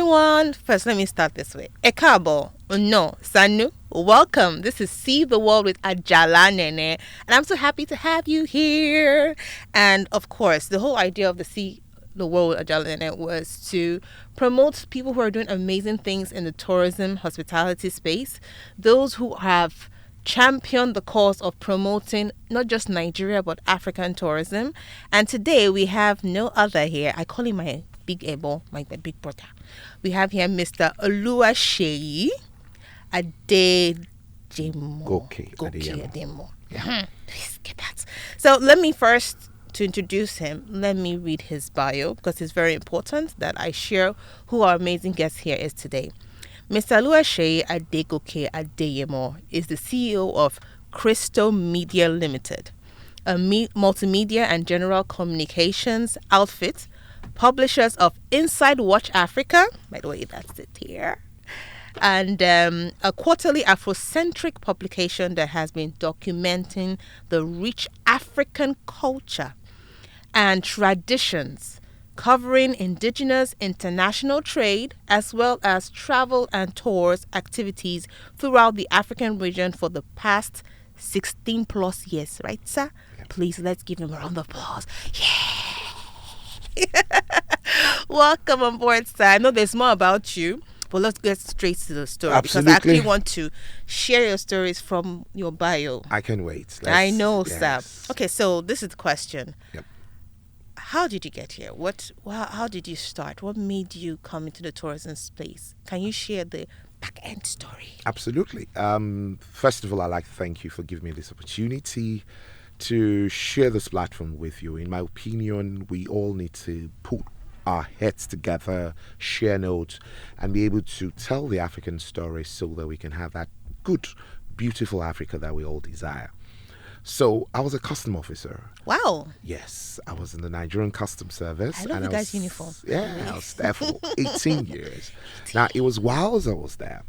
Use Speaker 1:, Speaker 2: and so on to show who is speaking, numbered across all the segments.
Speaker 1: everyone. First, let me start this way. Ekabo, no, Sanu, welcome. This is See the World with Ajala Nene, and I'm so happy to have you here. And of course, the whole idea of the See the World with Ajala Nene was to promote people who are doing amazing things in the tourism, hospitality space, those who have championed the cause of promoting not just Nigeria but African tourism. And today we have no other here. I call him my big able, my big brother. We have here Mr. Oluwaseyi Adegoke-Adeyemo. Yeah. Please get that. So let me first, to introduce him, let me read his bio because it's very important that I share who our amazing guest here is today. Mr. Oluwaseyi Adegoke-Adeyemo is the CEO of Kristomedia Limited, a multimedia and general communications outfit, publishers of Inside Watch Africa, by the way, that's it here, and a quarterly Afro-centric publication that has been documenting the rich African culture and traditions, covering indigenous international trade as well as travel and tours activities throughout the African region for the past 16 plus years, right, sir? Yep. Please, let's give him a round of applause. Yeah. Welcome on board, sir. I know there's more about you, but let's get straight to the story.
Speaker 2: Absolutely.
Speaker 1: Because I actually want to share your stories from your bio.
Speaker 2: I can wait.
Speaker 1: I know, sir. Okay, so this is the question.
Speaker 2: Yep.
Speaker 1: How did you get here? How did you start? What made you come into the tourism space? Can you share the back end story?
Speaker 2: Absolutely. First of all, I'd like to thank you for giving me this opportunity to share this platform with you. In my opinion, we all need to put our heads together, share notes, and be able to tell the African story so that we can have that good, beautiful Africa that we all desire. So I was a custom officer.
Speaker 1: Wow.
Speaker 2: Yes, I was in the Nigerian Customs Service.
Speaker 1: I love the guy's uniform.
Speaker 2: Yeah, I was there for 18 years. Now, it was whilst I was there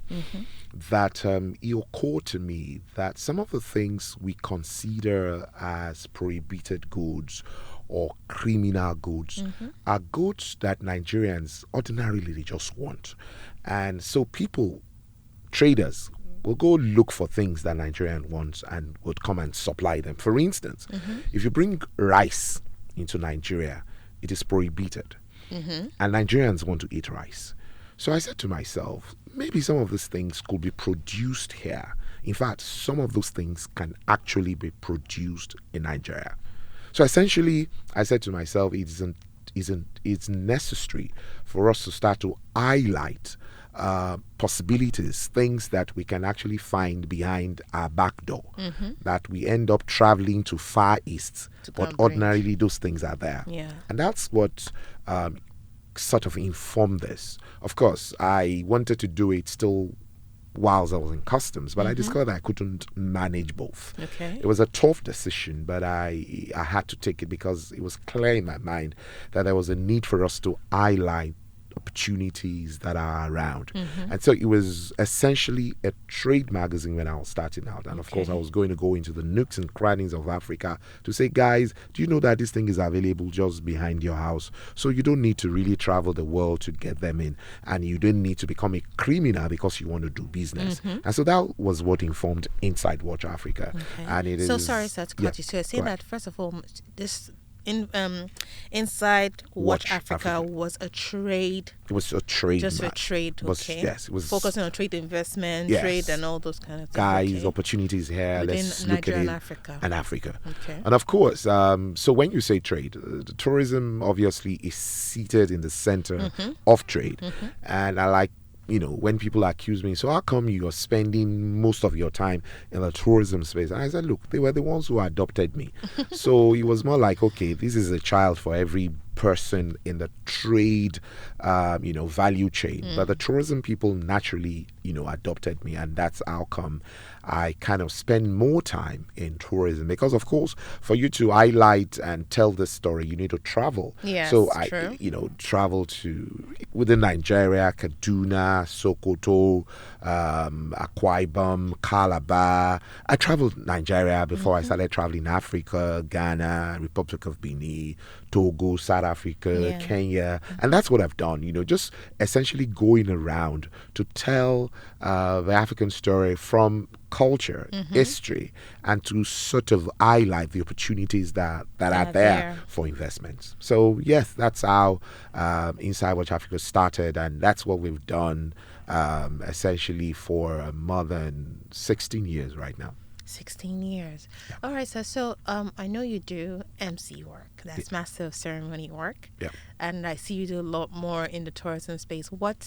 Speaker 2: that it occurred to me that some of the things we consider as prohibited goods or criminal goods are goods that Nigerians ordinarily just want. And so people, traders, will go look for things that Nigerian wants and would come and supply them. For instance, if you bring rice into Nigeria, it is prohibited. And Nigerians want to eat rice. So I said to myself, maybe some of these things could be produced here. In fact, some of those things can actually be produced in Nigeria. So essentially, I said to myself, it's necessary for us to start to highlight possibilities, things that we can actually find behind our back door, that we end up traveling to Far East, but ordinarily those things are there.
Speaker 1: Yeah.
Speaker 2: And that's what sort of informed this. Of course, I wanted to do it still whilst I was in customs, but I discovered that I couldn't manage both.
Speaker 1: Okay.
Speaker 2: It was a tough decision, but I had to take it because it was clear in my mind that there was a need for us to highlight opportunities that are around. And so it was essentially a trade magazine when I was starting out. And of course, I was going to go into the nooks and crannies of Africa to say, guys, do you know that this thing is available just behind your house? So you don't need to really travel the world to get them in, and you don't need to become a criminal because you want to do business. And so that was what informed Inside Watch Africa. And it
Speaker 1: so
Speaker 2: is,
Speaker 1: sorry, sir, to cut you. So I say that first of all, this Inside Watch Africa was a trade.
Speaker 2: It was a trade.
Speaker 1: Just a trade, okay.
Speaker 2: Yes, it was
Speaker 1: focusing on trade investment, trade and all those kind of things.
Speaker 2: Guys, opportunities here.
Speaker 1: Within
Speaker 2: Let's
Speaker 1: Nigeria
Speaker 2: look at it.
Speaker 1: and Africa.
Speaker 2: Okay. And of course, so when you say trade, the tourism obviously is seated in the center of trade. And I like, when people accuse me, so how come you're spending most of your time in the tourism space? And I said, look, they were the ones who adopted me. So it was more like, okay, this is a child for every person in the trade, value chain. But the tourism people naturally, adopted me. And that's how come I kind of spend more time in tourism. Because, of course, for you to highlight and tell this story, you need to travel.
Speaker 1: Yes,
Speaker 2: so
Speaker 1: true.
Speaker 2: Travel to within Nigeria, Kaduna, Sokoto, Akwa Ibom, Calabar. I traveled Nigeria before I started traveling Africa, Ghana, Republic of Benin, Togo, South Africa,
Speaker 1: Yeah.
Speaker 2: Kenya, and that's what I've done. Just essentially going around to tell the African story from culture, history, and to sort of highlight the opportunities that are there for investments. So yes, that's how Inside Watch Africa started, and that's what we've done essentially for more than 16 years right now.
Speaker 1: 16 years. Yeah. All right, sir. So I know you do MC work. That's Master of Ceremony work.
Speaker 2: Yeah.
Speaker 1: And I see you do a lot more in the tourism space. What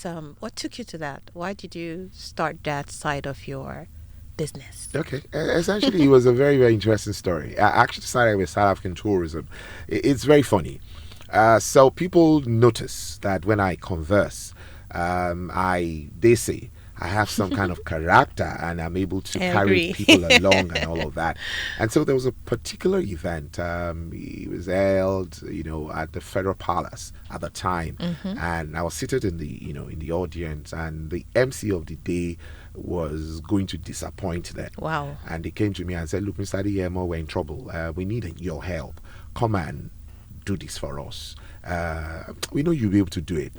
Speaker 1: took you to that? Why did you start that side of your business?
Speaker 2: Okay. Essentially, it was a very, very interesting story. I actually started with South African tourism. It's very funny. So people notice that when I converse, they say I have some kind of character and I'm able to carry people along and all of that. And so there was a particular event. It was held, at the Federal Palace at the time, and I was seated in the audience, and the MC of the day was going to disappoint them.
Speaker 1: Wow!
Speaker 2: And they came to me and said, "Look, Mr. Adeyemo, we're in trouble. We need your help. Come and do this for us. We know you'll be able to do it."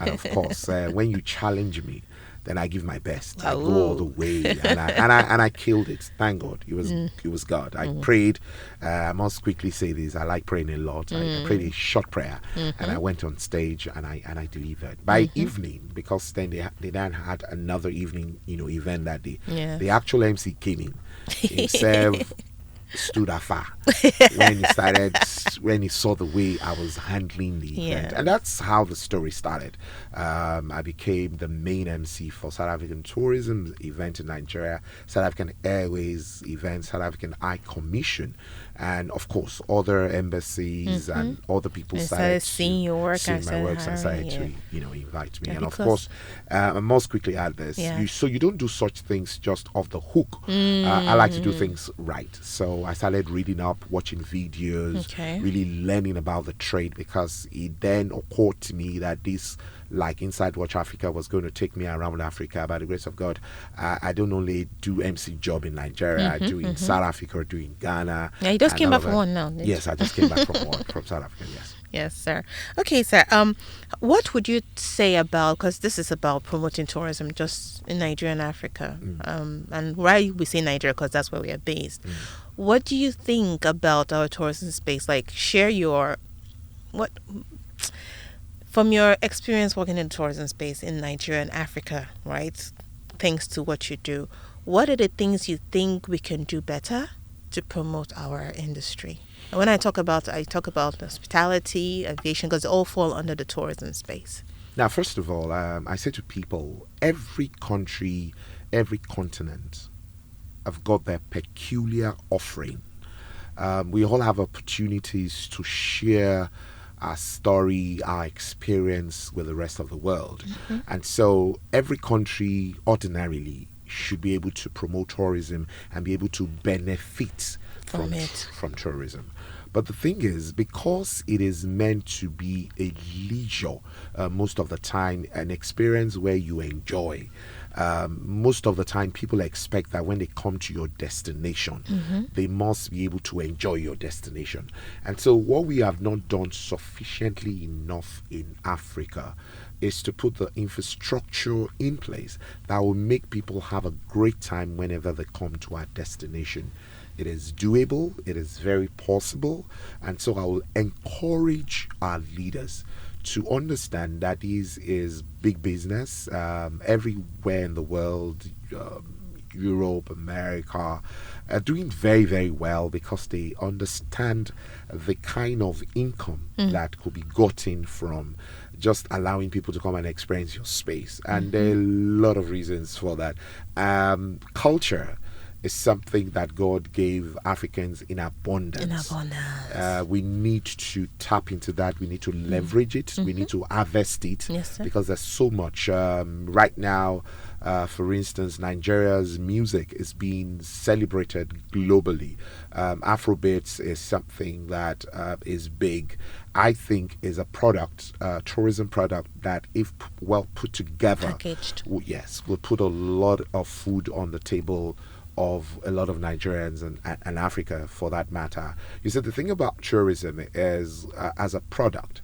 Speaker 2: And of course, when you challenge me, then I give my best. I go all the way, and I killed it. Thank God, it was God. I prayed. I must quickly say this: I like praying a lot. I prayed a short prayer, and I went on stage and I delivered. By evening, because then they then had another evening, event that day.
Speaker 1: Yeah.
Speaker 2: The actual MC came in himself. Stood afar when he saw the way I was handling the event. And that's how the story started. I became the main MC for South African tourism event in Nigeria, South African Airways event, South African Eye Commission, and of course other embassies and other people started
Speaker 1: seeing your work,
Speaker 2: seeing my works and started to invite me. And of course, I must quickly add this: so you don't do such things just off the hook. I like to do things right. So I started reading up, watching videos, really learning about the trade, because it then occurred to me that this, like Inside Watch Africa, was going to take me around Africa. By the grace of God, I don't only do MC job in Nigeria, I do in South Africa, do in Ghana.
Speaker 1: Yeah, you just came back from one now.
Speaker 2: Yes, I just came back from one, from South Africa, yes.
Speaker 1: Yes, sir. Okay, sir. What would you say about, because this is about promoting tourism just in Nigeria and Africa, and why we say Nigeria, because that's where we are based. What do you think about our tourism space? Like, share from your experience working in the tourism space in Nigeria and Africa, right? Thanks to what you do, what are the things you think we can do better to promote our industry? And when I talk about hospitality, aviation, because they all fall under the tourism space.
Speaker 2: Now, first of all, I say to people, every country, every continent have got their peculiar offering. We all have opportunities to share our story, our experience with the rest of the world. And so every country ordinarily should be able to promote tourism and be able to benefit from tourism. But the thing is, because it is meant to be a leisure most of the time, an experience where you enjoy, most of the time people expect that when they come to your destination, they must be able to enjoy your destination. And so what we have not done sufficiently enough in Africa is to put the infrastructure in place that will make people have a great time whenever they come to our destination. It is doable, it is very possible, and so I will encourage our leaders to understand that this is big business. Everywhere in the world, Europe, America, are doing very, very well because they understand the kind of income that could be gotten from just allowing people to come and experience your space. And there are a lot of reasons for that. Culture is something that God gave Africans in abundance. We need to tap into that. We need to leverage it. We need to harvest it, because there's so much. Right now, for instance, Nigeria's music is being celebrated globally. Afrobeats is something that is big. I think is a product, tourism product that, if well put together,
Speaker 1: packaged,
Speaker 2: will put a lot of food on the table of a lot of Nigerians and Africa for that matter. You said the thing about tourism is, as a product,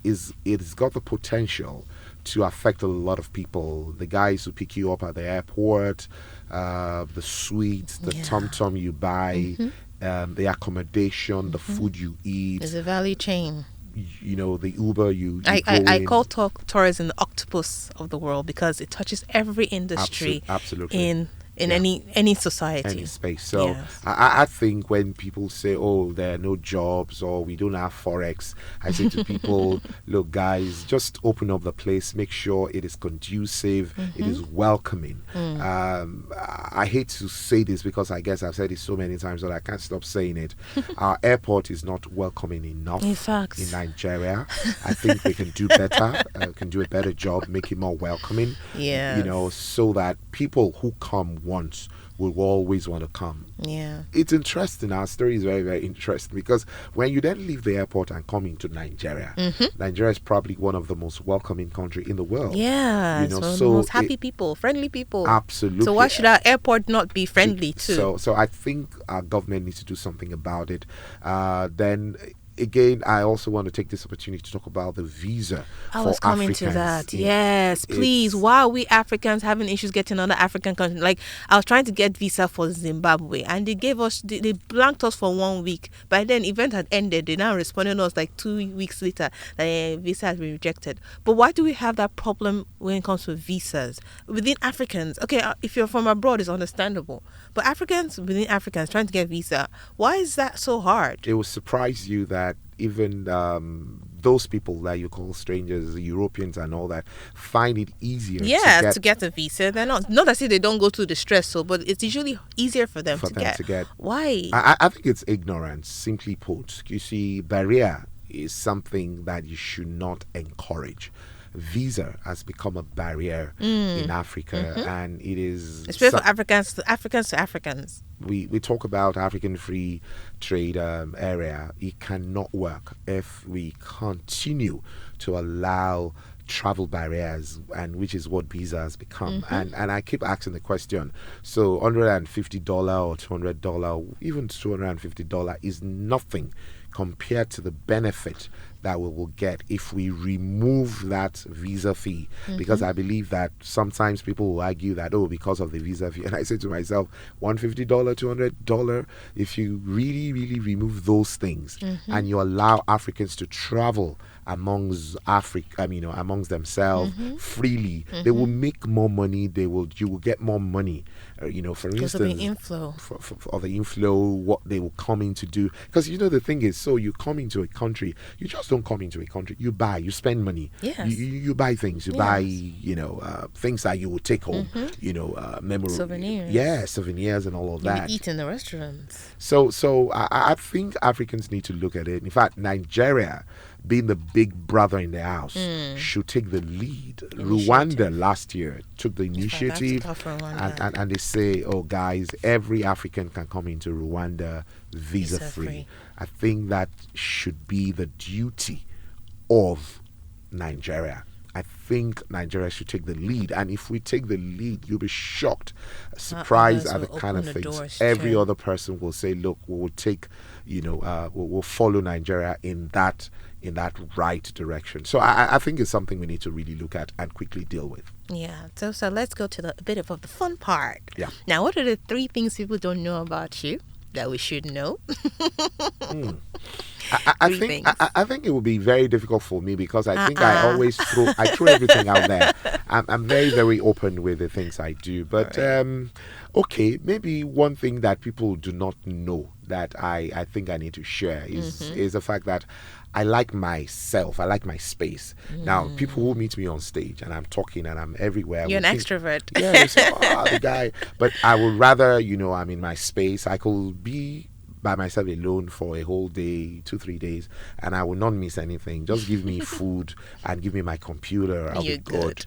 Speaker 2: is it's got the potential to affect a lot of people. The guys who pick you up at the airport, the suites, the tom-tom you buy, the accommodation, the food you eat.
Speaker 1: There's a value chain.
Speaker 2: You know, the Uber you
Speaker 1: I call tourism the octopus of the world because it touches every industry
Speaker 2: absolutely.
Speaker 1: in any society,
Speaker 2: any space. So I think when people say, oh, there are no jobs or we don't have forex, I say to people, look guys, just open up the place, make sure it is conducive, it is welcoming. I hate to say this because I guess I've said it so many times that I can't stop saying it. Our airport is not welcoming enough in Nigeria. I think we can do better, can do a better job, make it more welcoming, you know, so that people who come once will always want to come. It's interesting. Our story is very, very interesting because when you then leave the airport and come into Nigeria, Nigeria is probably one of the most welcoming countries in the world.
Speaker 1: You know, so the most happy people, friendly people.
Speaker 2: Absolutely.
Speaker 1: So why should our airport not be friendly too?
Speaker 2: So I think our government needs to do something about it. Then again, I also want to take this opportunity to talk about the visa.
Speaker 1: I was coming to that. Yes, please. Why are we Africans having issues getting other African countries? Like, I was trying to get visa for Zimbabwe, and they gave us, they blanked us for 1 week. By then, event had ended. They now responded to us like 2 weeks later that visa has been rejected. But why do we have that problem when it comes to visas within Africans? Okay, if you're from abroad, it's understandable. But Africans within Africans trying to get visa, why is that so hard?
Speaker 2: It will surprise you that even those people that you call strangers, the Europeans and all that, find it easier
Speaker 1: to get a visa. They're not that say they don't go through the stress, but it's usually easier for them to get. Why?
Speaker 2: I think it's ignorance, simply put. You see, barrier is something that you should not encourage. Visa has become a barrier in Africa, and it is
Speaker 1: especially for Africans to Africans.
Speaker 2: We talk about African free trade area. It cannot work if we continue to allow travel barriers, and which is what visa has become. And I keep asking the question, so $150 or $200, even $250 is nothing compared to the benefit that we will get if we remove that visa fee. Because I believe that sometimes people will argue that, oh, because of the visa fee. And I say to myself, $150, $200, if you really, really remove those things and you allow Africans to travel amongst amongst themselves freely, they will make more money. You will get more money. For instance,
Speaker 1: of the inflow.
Speaker 2: For the inflow, what they will come in to do. Because the thing is, so you come into a country, you just don't come into a country. You buy, you spend money.
Speaker 1: Yes.
Speaker 2: You buy things. You buy, things that you will take home. Memory.
Speaker 1: Souvenirs.
Speaker 2: Yeah, souvenirs and all of that.
Speaker 1: You eat in the restaurants.
Speaker 2: So I think Africans need to look at it. In fact, Nigeria, being the big brother in the house, should take the lead. Rwanda last year took the initiative, and they say, oh guys, every African can come into Rwanda visa free. I think that should be the duty of Nigeria. I think Nigeria should take the lead, and if we take the lead, you'll be shocked, surprised at the kind of things. Every other person will say, look, we will take, we'll follow Nigeria in that right direction. So I think it's something we need to really look at and quickly deal with.
Speaker 1: Yeah. So let's go to a bit of the fun part.
Speaker 2: Yeah.
Speaker 1: Now, what are the 3 things people don't know about you that we should know?
Speaker 2: I think it would be very difficult for me because I think I always throw everything out there. I'm very, very open with the things I do. But okay, maybe one thing that people do not know that I think I need to share is the fact that I like myself. I like my space. Now, people who meet me on stage and I'm talking and I'm everywhere.
Speaker 1: You're an extrovert.
Speaker 2: Yeah, they say, the guy. But I would rather, I'm in my space. I could be by myself alone for a whole day, 2-3 days, and I will not miss anything. Just give me food and give me my computer. I'll be good.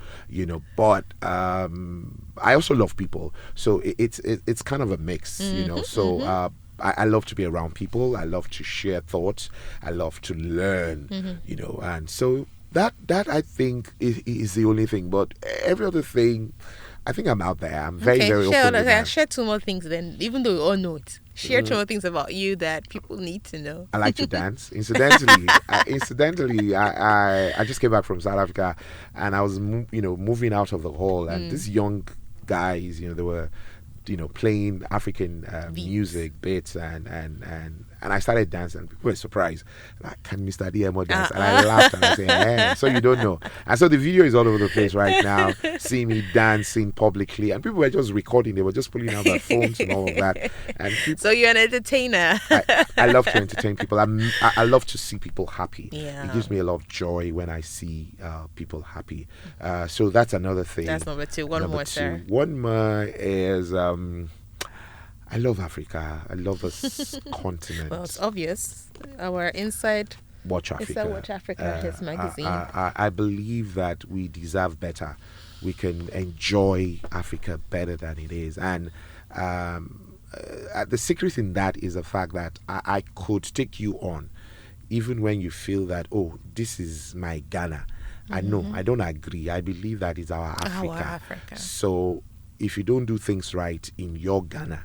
Speaker 2: But I also love people. So it's kind of a mix, So I love to be around people. I love to share thoughts. I love to learn, and so that I think is the only thing. But every other thing, I think I'm out there. I'm very,
Speaker 1: Okay,
Speaker 2: very
Speaker 1: share,
Speaker 2: open with that.
Speaker 1: share two more things then, even though we all know it. Share two more things about you that people need to know.
Speaker 2: I like to dance. Incidentally, I just came back from South Africa, and I was moving out of the hall, and these young guys, they were playing African music bits, and I started dancing. People were surprised, like, can Mr. Adeyemo dance? And I laughed and I said, so you don't know. And so the video is all over the place right now. See me dancing publicly, and people were just recording. They were just pulling out their phones and all of that. And
Speaker 1: so you're an entertainer.
Speaker 2: I love to entertain people. I love to see people happy.
Speaker 1: Yeah.
Speaker 2: It gives me a lot of joy when I see people happy. So that's another thing.
Speaker 1: That's number two. One more, sir.
Speaker 2: One more is I love Africa. I love this continent.
Speaker 1: Well, it's obvious. Our inside
Speaker 2: Watch Africa.
Speaker 1: Watch Africa, his magazine.
Speaker 2: I believe that we deserve better. We can enjoy Africa better than it is. And the secret in that is the fact that I could take you on even when you feel that, oh, this is my Ghana. I know, I don't agree. I believe that is our Africa.
Speaker 1: Our Africa.
Speaker 2: So if you don't do things right in your Ghana,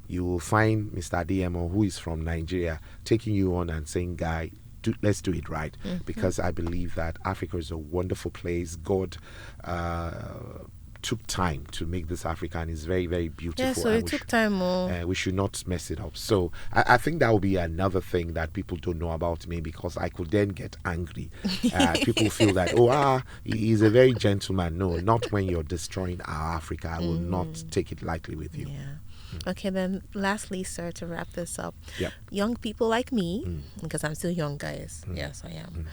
Speaker 2: you will find Mr. Adeyemo, who is from Nigeria, taking you on and saying, guy, let's do it right. Because I believe that Africa is a wonderful place. God took time to make this Africa, and it's very, very beautiful.
Speaker 1: Yeah, so it took time more.
Speaker 2: We should not mess it up. So I think that will be another thing that people don't know about me, because I could then get angry. People feel that, he's a very gentleman. No, not when you're destroying our Africa. I will not take it lightly with you.
Speaker 1: Yeah. Okay, then lastly, sir, to wrap this up, young people like me, because I'm still young, guys. Yes, I am.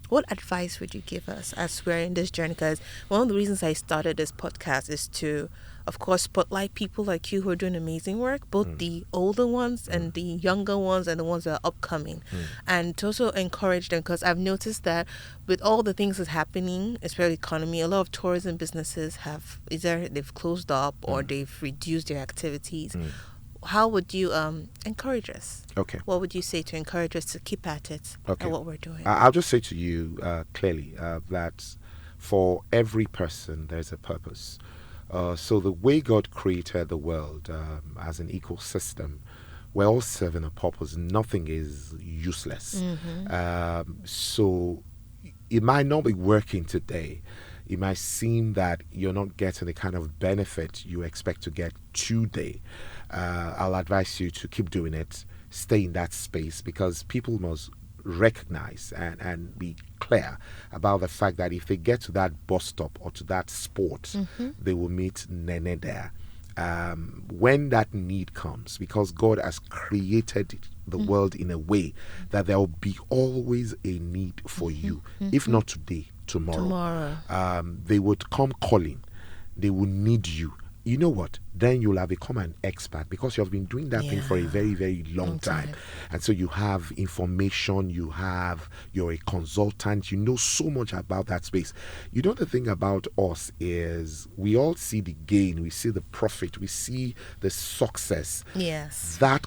Speaker 1: What advice would you give us as we're in this journey? Because one of the reasons I started this podcast is to, of course, spotlight people like you who are doing amazing work, both the older ones and the younger ones and the ones that are upcoming. And to also encourage them, because I've noticed that with all the things that's happening, especially economy, a lot of tourism businesses have either they've closed up or they've reduced their activities. How would you encourage us?
Speaker 2: Okay.
Speaker 1: What would you say to encourage us to keep at it at what we're doing?
Speaker 2: I'll just say to you clearly that for every person, there's a purpose. So the way God created the world as an ecosystem, we're all serving a purpose. Nothing is useless. So it might not be working today. It might seem that you're not getting the kind of benefit you expect to get today. I'll advise you to keep doing it. Stay in that space, because people must recognize and be clear about the fact that if they get to that bus stop or to that sport, they will meet Nene there. When that need comes, because God has created the world in a way that there will be always a need for you, if not today, tomorrow. They would come calling. They will need you. You know what? Then you'll have become an expert, because you have been doing that thing for a very, very long time. And so you have information, you're a consultant, you know so much about that space. You know, the thing about us is we all see the gain, we see the profit, we see the success.
Speaker 1: Yes.
Speaker 2: That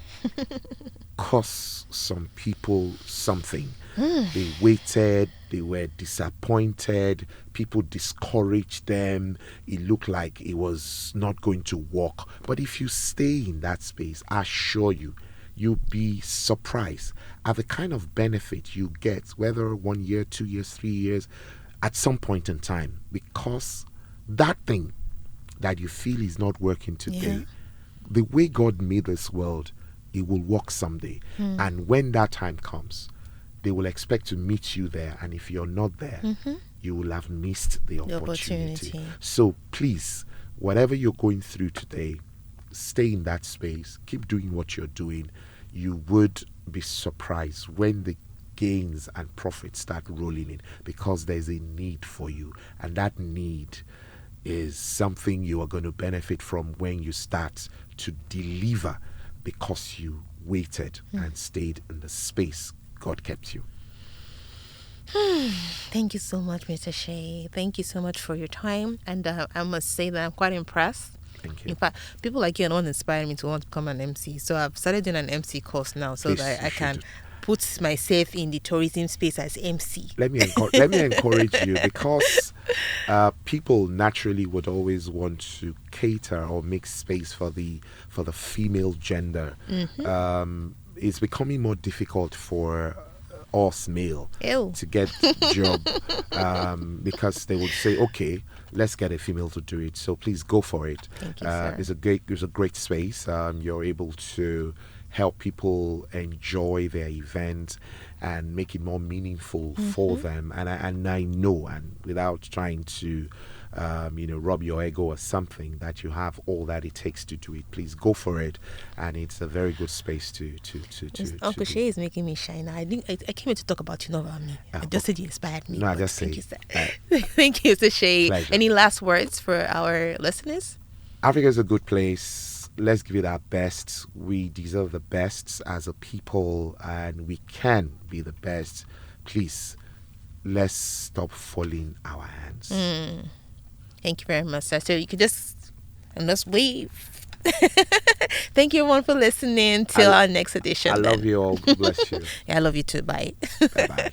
Speaker 2: costs some people something. They waited, they were disappointed, people discouraged them, it looked like it was not going to work. But if you stay in that space, I assure you, you'll be surprised at the kind of benefit you get, whether 1 year, 2 years, 3 years, at some point in time. Because that thing that you feel is not working today, the way God made this world, it will work someday. And when that time comes, they will expect to meet you there, and if you're not there, you will have missed the opportunity. So please, whatever you're going through today, stay in that space, keep doing what you're doing. You would be surprised when the gains and profits start rolling in, because there's a need for you, and that need is something you are going to benefit from when you start to deliver, because you waited and stayed in the space God kept you.
Speaker 1: Thank you so much, Mr. Shea. Thank you so much for your time. And I must say that I'm quite impressed.
Speaker 2: Thank you.
Speaker 1: In fact, people like you are the one inspiring me to want to become an MC. So I've started doing an MC course now, so
Speaker 2: Please,
Speaker 1: that I can put myself in the tourism space as MC.
Speaker 2: Let me encourage you, because people naturally would always want to cater or make space for the female gender. It's becoming more difficult for us male
Speaker 1: Ew.
Speaker 2: to get job, because they would say, okay, let's get a female to do it, so please go for it.
Speaker 1: Thank you, sir.
Speaker 2: It's a great space. You're able to help people enjoy their event and make it more meaningful for them. And I know, and without trying to rub your ego or something, that you have all that it takes to do it. Please go for it, and it's a very good space to
Speaker 1: Uncle
Speaker 2: be.
Speaker 1: Shay is making me shine. I came here to talk about you, not about me. I just said you inspired me.
Speaker 2: No, I
Speaker 1: but
Speaker 2: just
Speaker 1: thank
Speaker 2: say,
Speaker 1: you, sir. Thank you, Sir Shay.
Speaker 2: Pleasure.
Speaker 1: Any last words for our listeners?
Speaker 2: Africa is a good place. Let's give it our best. We deserve the best as a people, and we can be the best. Please, let's stop folding our hands.
Speaker 1: Thank you very much, sir. So you could just wave. Thank you, everyone, for listening. Till our next edition.
Speaker 2: I love you all. God bless you.
Speaker 1: Yeah, I love you too. Bye.
Speaker 2: Bye bye.